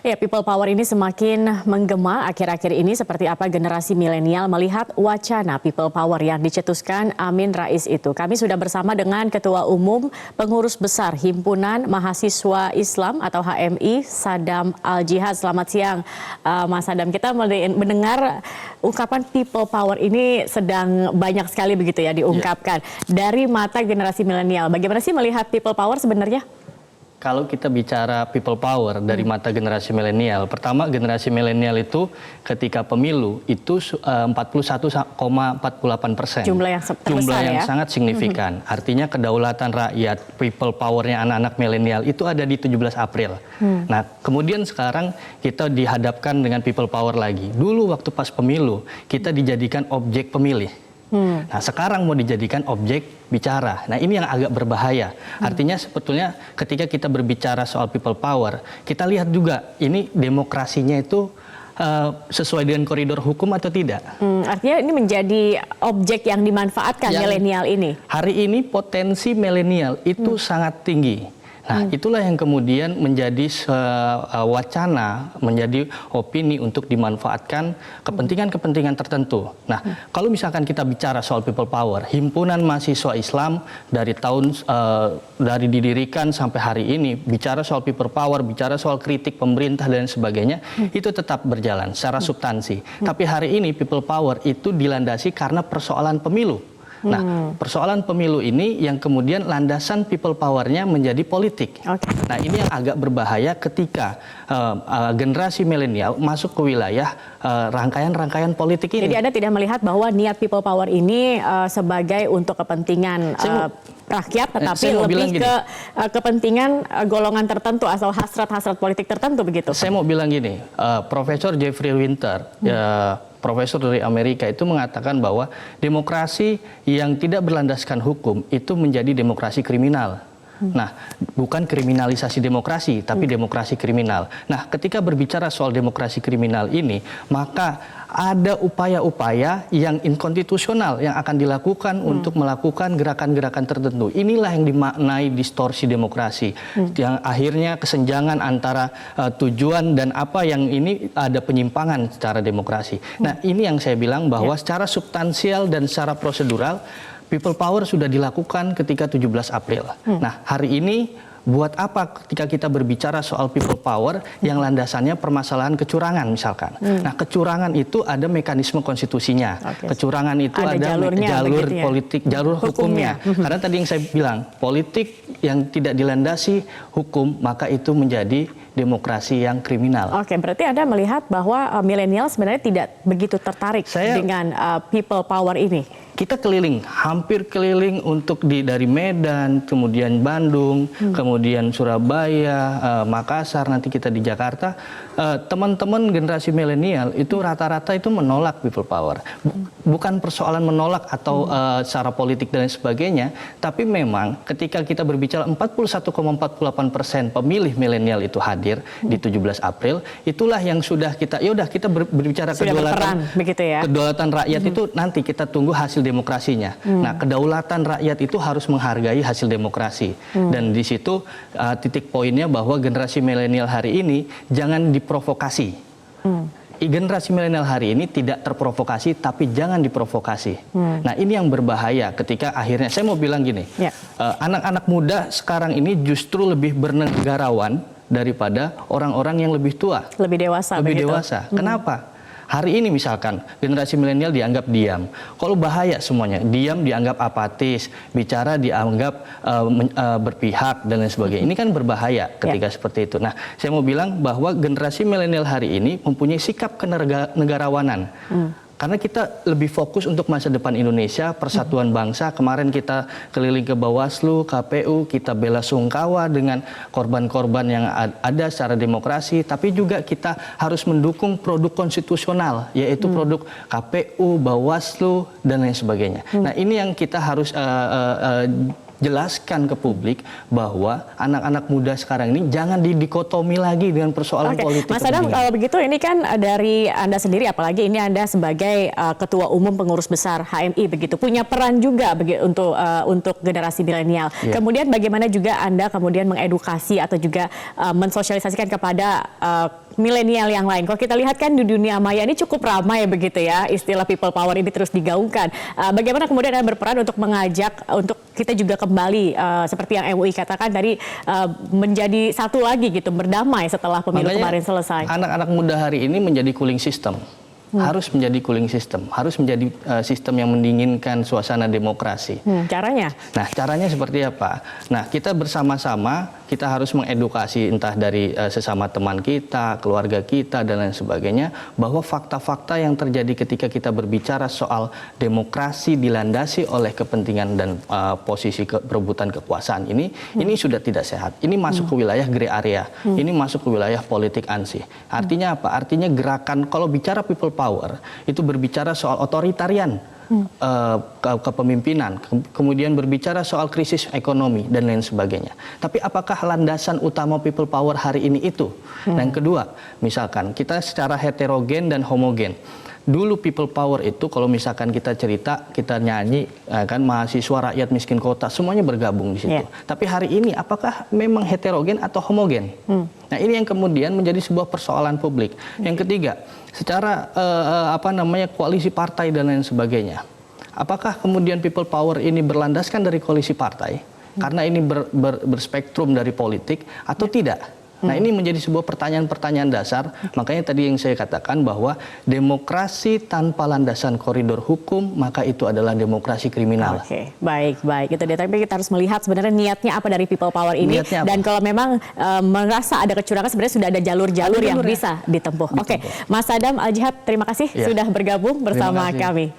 Ya, people power ini semakin menggema akhir-akhir ini. Seperti apa generasi milenial melihat wacana people power yang dicetuskan Amin Rais itu. Kami sudah bersama dengan Ketua Umum Pengurus Besar Himpunan Mahasiswa Islam atau HMI, Sadam Al-Jihad. Selamat siang, Mas Sadam. Kita mendengar ungkapan people power ini sedang banyak sekali begitu ya diungkapkan. Dari mata generasi milenial, bagaimana sih melihat people power sebenarnya? Kalau kita bicara people power dari mata generasi milenial, pertama generasi milenial itu ketika pemilu itu 41,48%. Jumlah yang terbesar, jumlah yang ya? sangat signifikan. Artinya kedaulatan rakyat, people powernya anak-anak milenial itu ada di 17 April. Nah, kemudian sekarang kita dihadapkan dengan people power lagi. Dulu waktu pas pemilu kita dijadikan objek pemilih. Nah, sekarang mau dijadikan objek bicara. Nah, ini yang agak berbahaya. Artinya sebetulnya ketika kita berbicara soal people power, kita lihat juga ini demokrasinya itu sesuai dengan koridor hukum atau tidak. Artinya ini menjadi objek yang dimanfaatkan milenial ini. Hari ini potensi milenial itu sangat tinggi. Nah, itulah yang kemudian menjadi wacana, menjadi opini untuk dimanfaatkan kepentingan-kepentingan tertentu. Nah, kalau misalkan kita bicara soal people power, Himpunan Mahasiswa Islam dari dari didirikan sampai hari ini, bicara soal people power, bicara soal kritik pemerintah dan sebagainya, itu tetap berjalan secara substansi. Tapi hari ini people power itu dilandasi karena persoalan pemilu. Nah, persoalan pemilu ini yang kemudian landasan people power-nya menjadi politik. Nah, ini yang agak berbahaya ketika generasi milenial masuk ke wilayah rangkaian-rangkaian politik ini. Jadi Anda tidak melihat bahwa niat people power ini sebagai untuk kepentingan rakyat, tetapi lebih ke kepentingan golongan tertentu atau hasrat-hasrat politik tertentu begitu? Saya mau bilang gini, Profesor Jeffrey Winter, profesor dari Amerika itu mengatakan bahwa demokrasi yang tidak berlandaskan hukum itu menjadi demokrasi kriminal. Nah, bukan kriminalisasi demokrasi, tapi demokrasi kriminal. Nah, ketika berbicara soal demokrasi kriminal ini, maka ada upaya-upaya yang inkonstitusional yang akan dilakukan untuk melakukan gerakan-gerakan tertentu. Inilah yang dimaknai distorsi demokrasi, yang akhirnya kesenjangan antara tujuan dan apa yang ini ada penyimpangan secara demokrasi. Nah, ini yang saya bilang bahwa secara substansial dan secara prosedural, people power sudah dilakukan ketika 17 April. Nah, hari ini buat apa ketika kita berbicara soal people power yang landasannya permasalahan kecurangan misalkan. Nah, kecurangan itu ada mekanisme konstitusinya. Kecurangan itu ada jalur politik, jalur hukumnya. Karena tadi yang saya bilang, politik yang tidak dilandasi hukum, maka itu menjadi demokrasi yang kriminal. Oke, berarti Anda melihat bahwa milenial sebenarnya tidak begitu tertarik dengan people power ini? Kita keliling, hampir keliling untuk dari Medan, kemudian Bandung, kemudian Surabaya, Makassar, nanti kita di Jakarta. Teman-teman generasi milenial itu rata-rata itu menolak people power. Bukan persoalan menolak atau secara politik dan sebagainya, tapi memang ketika kita berbicara 41,48% pemilih milenial itu hadir di 17 April, itulah yang sudah kita, kita berbicara kedaulatan rakyat itu nanti kita tunggu hasil demokrasinya. Nah, kedaulatan rakyat itu harus menghargai hasil demokrasi. Dan di situ titik poinnya bahwa generasi milenial hari ini jangan diprovokasi. Generasi milenial hari ini tidak terprovokasi, tapi jangan diprovokasi. Nah, ini yang berbahaya ketika akhirnya, saya mau bilang gini, anak-anak muda sekarang ini justru lebih bernegarawan daripada orang-orang yang lebih tua. Lebih dewasa. Kenapa? Hari ini misalkan generasi milenial dianggap diam. Kalau bahaya semuanya, diam dianggap apatis, bicara dianggap berpihak dan lain sebagainya. Ini kan berbahaya ketika seperti itu. Nah, saya mau bilang bahwa generasi milenial hari ini mempunyai sikap kenegarawanan. Karena kita lebih fokus untuk masa depan Indonesia, persatuan bangsa. Kemarin kita keliling ke Bawaslu, KPU, kita bela sungkawa dengan korban-korban yang ada secara demokrasi. Tapi juga kita harus mendukung produk konstitusional, yaitu produk KPU, Bawaslu, dan lain sebagainya. Nah, ini yang kita harus jelaskan ke publik bahwa anak-anak muda sekarang ini jangan didikotomi lagi dengan persoalan politik. Mas Sadam, kalau begitu ini kan dari Anda sendiri, apalagi ini Anda sebagai Ketua Umum Pengurus Besar HMI begitu, punya peran juga untuk generasi milenial. Kemudian bagaimana juga Anda kemudian mengedukasi atau juga mensosialisasikan kepada milenial yang lain. Kalau kita lihat kan di dunia maya ini cukup ramai begitu ya, istilah people power ini terus digaungkan. Bagaimana kemudian Anda berperan untuk mengajak untuk kita juga kembali seperti yang MUI katakan tadi menjadi satu lagi gitu, berdamai setelah pemilu kemarin selesai. Anak-anak muda hari ini menjadi cooling system. Harus menjadi cooling system, harus menjadi sistem yang mendinginkan suasana demokrasi. Caranya? Nah, caranya seperti apa? Nah, kita bersama-sama, kita harus mengedukasi entah dari sesama teman kita, keluarga kita, dan lain sebagainya, bahwa fakta-fakta yang terjadi ketika kita berbicara soal demokrasi dilandasi oleh kepentingan dan posisi perebutan kekuasaan ini sudah tidak sehat. Ini masuk ke wilayah grey area, ini masuk ke wilayah politik ansih. Artinya apa? Artinya gerakan, kalau bicara people power, itu berbicara soal otoritarian kepemimpinan, kemudian berbicara soal krisis ekonomi dan lain sebagainya. Tapi apakah landasan utama people power hari ini itu? Dan yang kedua, misalkan kita secara heterogen dan homogen. Dulu people power itu kalau misalkan kita cerita, kita nyanyi, kan mahasiswa rakyat miskin kota, semuanya bergabung di situ. Tapi hari ini apakah memang heterogen atau homogen? Nah, ini yang kemudian menjadi sebuah persoalan publik. Yang ketiga, secara koalisi partai dan lain sebagainya. Apakah kemudian people power ini berlandaskan dari koalisi partai? Karena ini berspektrum dari politik atau tidak? Nah, ini menjadi sebuah pertanyaan-pertanyaan dasar. Makanya tadi yang saya katakan bahwa demokrasi tanpa landasan koridor hukum, maka itu adalah demokrasi kriminal. Oke, baik. Itu dia. Tapi kita harus melihat sebenarnya niatnya apa dari people power ini. Dan kalau memang merasa ada kecurangan, sebenarnya sudah ada jalur-jalur yang bisa ditempuh. Oke, Mas Adam Al-Jihad, terima kasih sudah bergabung bersama kami.